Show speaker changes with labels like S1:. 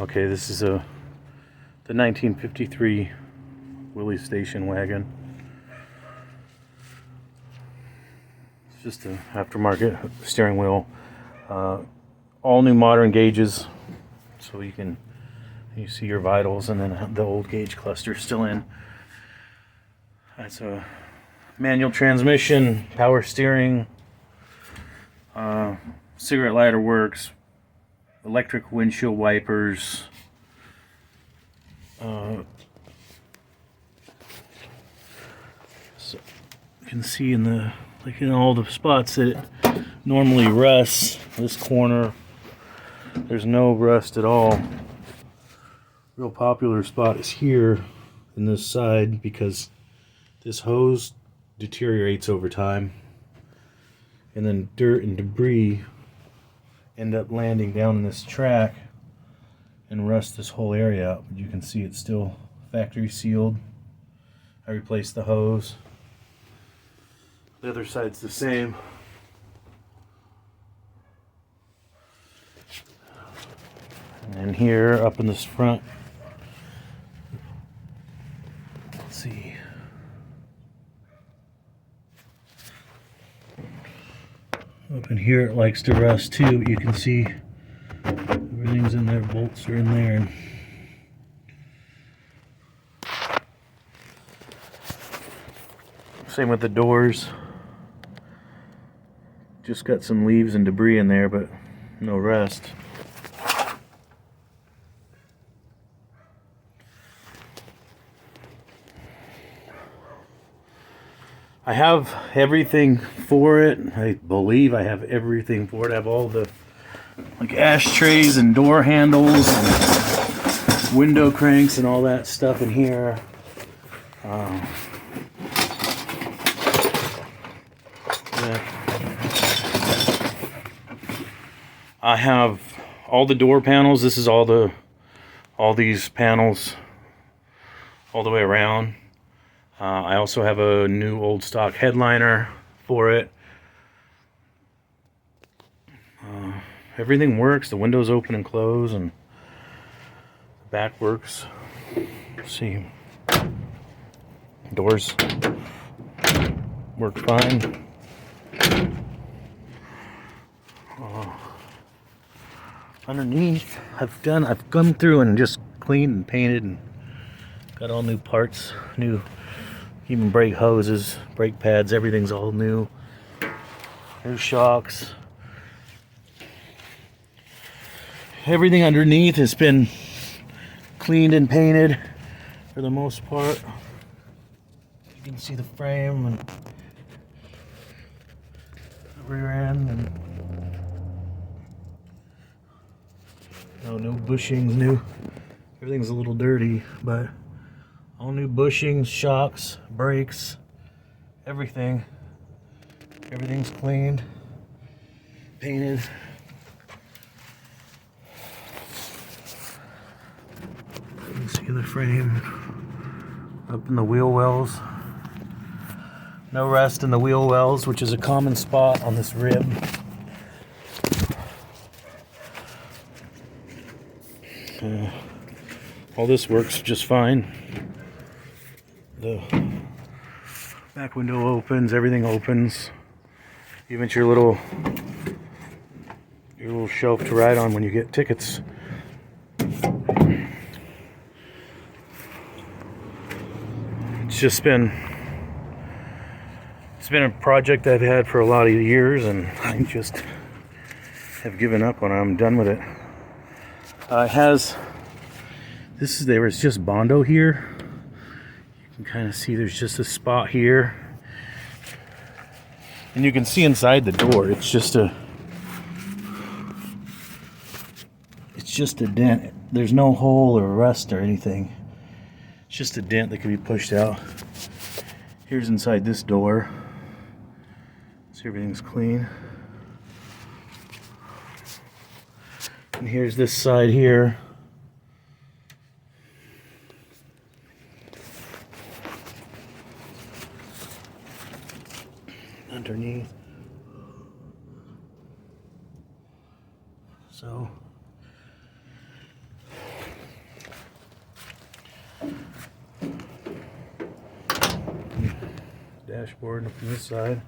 S1: Okay, this is the 1953 Willy station wagon. It's just an aftermarket steering wheel. All new modern gauges, so you see your vitals, and then the old gauge cluster still in. That's a manual transmission, power steering, cigarette lighter works, electric windshield wipers, so you can see in all the spots that it normally rusts. This corner, there's no rust at all. Real popular spot is here in this side because this hose deteriorates over time, and then dirt and debris end up landing down in this track and rust this whole area out. But you can see it's still factory sealed. I replaced the hose. The other side's the same. And then here up in this front, let's see, up in here it likes to rust too, but you can see everything's in there, bolts are in there. Same with the doors. Just got some leaves and debris in there, but no rust. I have everything for it. I believe I have everything for it. I have all the ashtrays and door handles and window cranks and all that stuff in here. Yeah. I have all the door panels. This is all these panels all the way around. I also have a new old stock headliner for it. Everything works. The windows open and close, and the back works. Let's see. Doors work fine. Underneath, I've gone through and just cleaned and painted and got all new parts, even brake hoses, brake pads, everything's all new. New shocks. Everything underneath has been cleaned and painted for the most part. You can see the frame and the rear end, and no bushings, everything's a little dirty, but all new bushings, shocks, brakes, everything's cleaned, painted. You can see the frame up in the wheel wells. No rust in the wheel wells, which is a common spot on this rib. All this works just fine. The back window opens, everything opens. Even your little shelf to ride on when you get tickets. It's been a project I've had for a lot of years, and I just have given up on it. I'm done with it. There was just Bondo here. You can kind of see there's just a spot here, and you can see inside the door. It's just a dent. There's no hole or rust or anything. It's just a dent that can be pushed out. Here's inside this door. So everything's clean. And here's this side here. Underneath. So dashboard from this side.